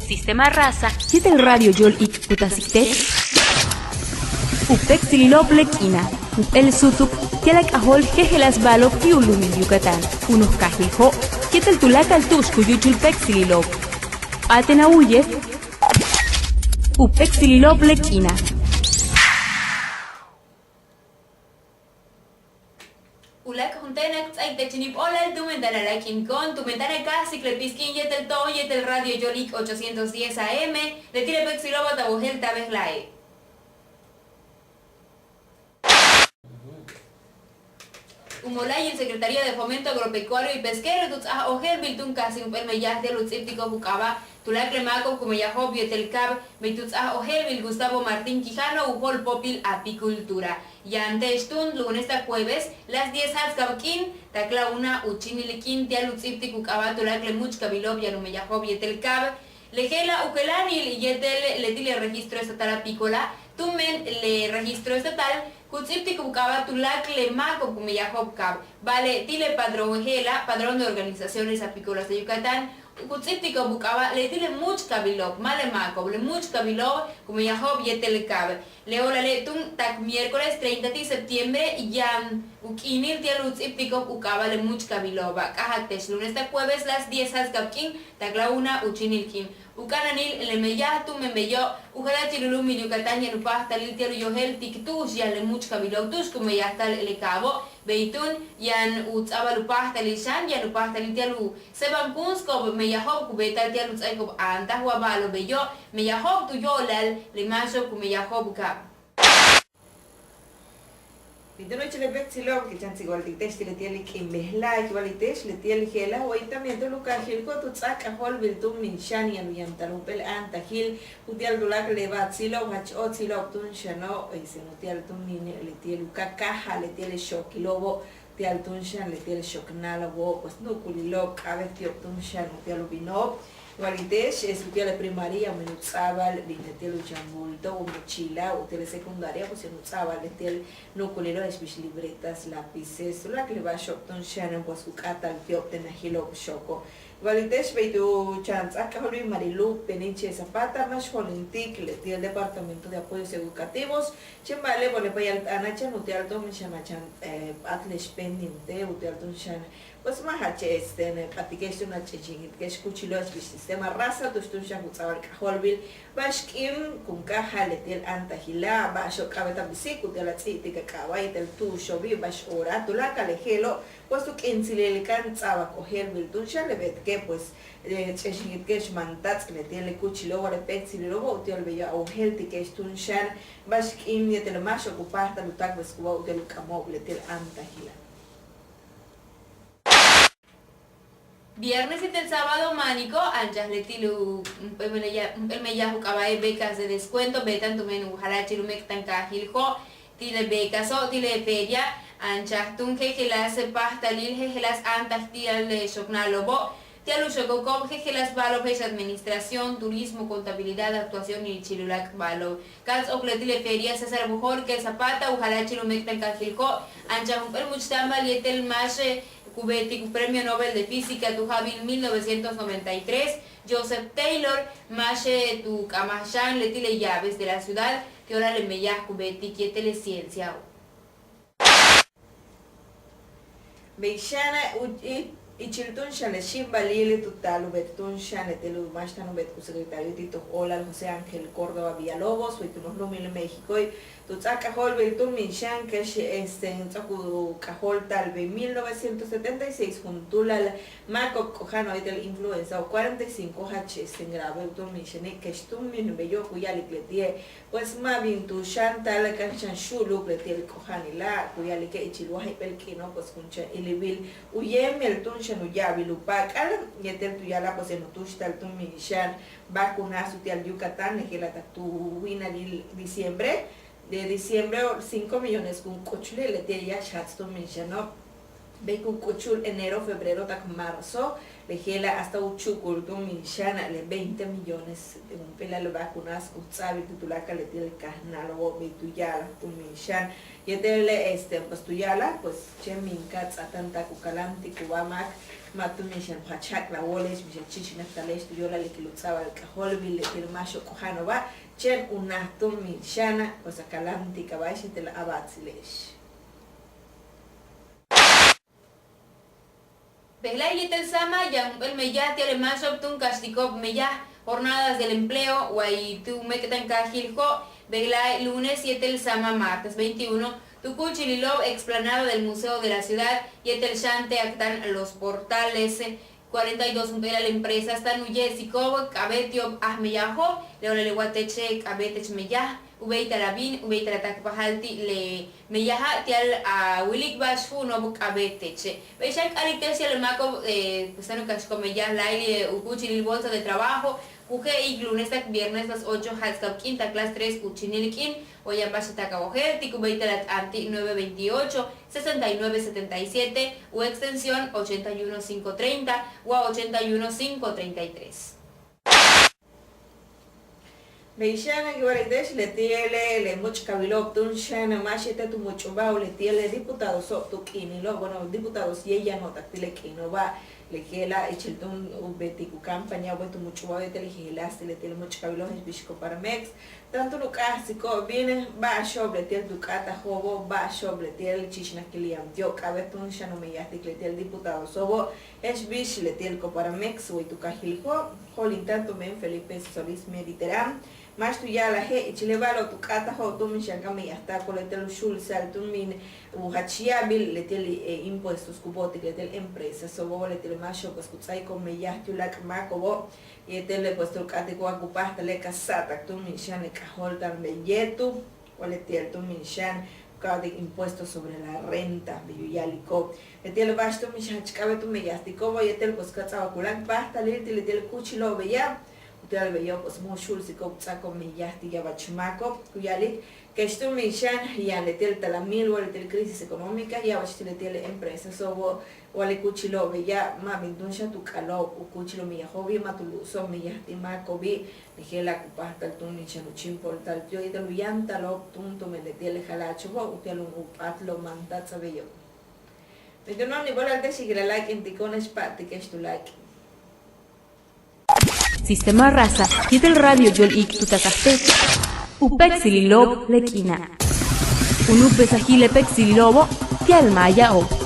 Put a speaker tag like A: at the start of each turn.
A: Sistema Raza, Yetel Radio Yol Ik Putasictet, Upek Sililoplekina, El Sutuk, Yelak Ahol Jejelas Balo Piulumi Yucatán, Unos Cajiljo, Yetel Tulaca al Tuscu Yuchulpek Sililop, Atena Uye, Upek Sililoplekina.
B: Ulak juntenak ay techinip olal tu mentana la con tu mentana casi clepiskin yetel to yetel radio Yolik 810 AM le tire pexiloba tabujel tabes lae. Umolay el Secretaría de Fomento Agropecuario y Pesquero tuts a ojel biltun casi un permeyas de los épticos bucaba tulak remaco como ya hob yetel cab beituts a ojel bil Gustavo Martín Quijano ujol popil apicultura. Y antes tun lunes a jueves las 10 horas cabquín tacla una uchiniliquín tia lutzipti cucaba tulak le much kabilov ya no me ya hob yetel cab lejela ukelani y yetel le dile registro estatal apícola tumen le registro estatal Kutsipti Kukaba Tulak le Maco Kumeyahob Cab, vale, Tile Padrón Gela, padrón de organizaciones apícolas de Yucatán, Kutsipti Kukaba, le Tile Much Kabilov, Male Maco, le Much Kabilov, Kumeyahob Yetel Cab, le Ola le Tum Tak miércoles 30 de septiembre, y Yan Ukinil Tia Lutzipti Kukaba le Much Kabilova, Kahatesh, lunes a jueves las 10 as Kapkin, Takla una Uchinilkin. Ukananil le meya tu me meyo ujala tirulumi Yucatán y Nupasta lil tiru yohel tiktus ya le much kabilautus como ya está le cabo beitun yan utsaba lupasta lishan ya lupasta lil tiru seban kunsko meya hob kubeta tiru tsaiko anta huwa balo beyo meya hob tu yolal le maso kumeya hob ka
C: Vidano chelebek silo que chansi gualditesh le tiene que mezclar que gualditesh le tiene que la hoy también tu lugar gil ko tu tsaka hol biltum min shani an yantaru pel anta gil utial dulak le bat silo hachot silo tun shano y se utial tun min le tiene luka caja le tiene shokilobo tial tun shan le tiene shoknalobo pues no kulilo cabe tio tun shan utial ubino Gualditesh es utial primaria menutzabal vinetiel jambulto o mochila utiel secundaria pues menutzabal utiel nuculero es libretas lápices la que va shopton shannon pues ukata tio tenahilo shoko Gualditesh veitu chance acá holvi marilu peniche zapata más holintic le tiel departamento de apoyos educativos chembale vole payal anacha utiel tom shamachan atles pendiente utiel ton shan pues más este patikesh una chechingit que escuchilo es sistema raza tu estun shan kutsawal kaholbil bashkim kun kaha le tiel antahila basho kabeta bisiku de la tsiti que kawai del tu shobi bash ora tu la kalejelo pues tu kinsilel kan tsawa coger bil tu shan le bet que pues chechingit que mantats le tiel kuchilo wale pexilo bo tiel beya o healthy que estun shan bashkim de tel mash ocuparta lutak beskuwa del kamo le tiel antahila
B: Viernes y el sábado mánico, anchas letilu el meyahu cabae becas de descuento, betan tu menú harachilu mectan cajiljo, tile becas o tile feria, anchas tunje que las pasta lilje que las antas tial de shoknalobo, tialu shokokom que las valo pes administración, turismo, contabilidad, actuación y chilulac valo. Cats o tile feria, César Bujol, que zapata, harachilu mectan cajiljo, anchas un permuchtamba lietel mashe, Cubetic Premio Nobel de Física tu Jabil 1993, Joseph Taylor, Mashe tu Kamashan, Letile Llaves de la ciudad, que ahora le meyas Cubetic y Teleciencia.
C: Beishana y chiltun shale shimba lile tutalo betun shale telu mashtanu bet secretario Tito Ola José Ángel Córdoba Villalobos, Huitunos Lumil México y Tutzaka Hol Beltun Minshan que en Tzaku Cajol Talbe 1976 junto al Marco Cojano del influenza o 45H en grave Beltun Minshan que estun min bello cuyali cletie pues ma bin tu Chantal Kanchan Shulu cletie el Cojanila cuyali que ichiluaje pelkino pues kuncha ilibil uyem el tun shanuyabi lupak al yetel tuyala pues en utushtal tun Minshan vacunas utial Yucatán que la tatu wina diciembre de diciembre 5 millones con cochule le tiene chats to mencionó ve con cochul enero febrero tak marzo le gela hasta uchukul to mencionan le 20 millones de un pela lo vacunas utsabi titular que le tiene el canal o betuyala to mencionan y tele pues tuyala pues cheminka tanta kukalanti kubamak matu mishan hachak la woles mishan chichina tales tu yola le kilutsaba el cajol bil le tirmasho kohano ba chen unahtum mishana o sea calamti kabashi te la abatsilesh.
B: Behlay el sama ya el meya te le más optun casticop meya jornadas del empleo guay tu me que tan cajiljo Behlay lunes 7 el sama martes 21 Tucuchililov, explanado del Museo de la Ciudad, y el Shante actan los portales 42 la empresa están Uyesiko, Cabetio, Ahmeyajo, Leoleleguateche, Cabetech Meyah, Ubeita Labin, Ubeita Takpahalti, Le Meyaha, Tial a Wilik Bashfu, no Cabeteche. Veishan Alitesia, el Maco, Pestano Casco Meyah, Laili, Ucuchilil Bolsa de Trabajo, Uge y lunes viernes las 8 Halskap Quinta clase 3 Uchinilikin Oyambashitaka Ojer Tikubeitalat Anti 928 6977 o extensión 81530 o 81533.
C: Meishana que varidesh le tiele le much kabilop tun shana mashita tu mucho ba le tiele diputados tu kinilo bueno diputados y ella no tactile kino ba le gela echiltun ubetiku campaña tu mucho ba de telegilas le tiele mucho kabilop es bishko para mex tanto lo clásico viene ba sobre tiele ducata jobo ba sobre tiele chichna kiliam yo cabetun shano me yasti le tiele diputados sobo es bish le tiele ko para mex o tu cajiljo holin tanto men Felipe Solís Mediteram mas tu ya la he chile balo tu kata ho tu mi shanga mi hasta con el shul sal tu min uhachia bil le tel impuestos kuboti le tel empresa so bo le tel masho pues kutsai con me ya tu la kama ko y tel le pues tu kate ko akupasta le kasata tu mi shane ka holdan me yetu o le tel tu mi shan cada impuestos sobre la renta biyuyaliko le tel basto mi shachkabe tu me ya tiko y tel pues katsa kulan pasta le tel kuchilo beya Utel veyo pues mushul si kop tsako mi yahti ya bachmako kuyalik que esto mi shan ya le tel talamil o le tel crisis económica ya bach le tel empresa so o le kuchilo veya ma bindunsha tu kalo u kuchilo mi hobby matulu so mi yahti ma kobi dijela kupasta tu ni chanu chimpol tal yo y del yanta lo tunto me le tel halacho bo utel un patlo mandat sabeyo pero no ni bola de seguir like en ticones pati que esto like
A: Sistema Raza, y del radio Yol Ik Tutacafé, Upexililob Lequina. Un upesajile Pexililobo, Tialmaya O.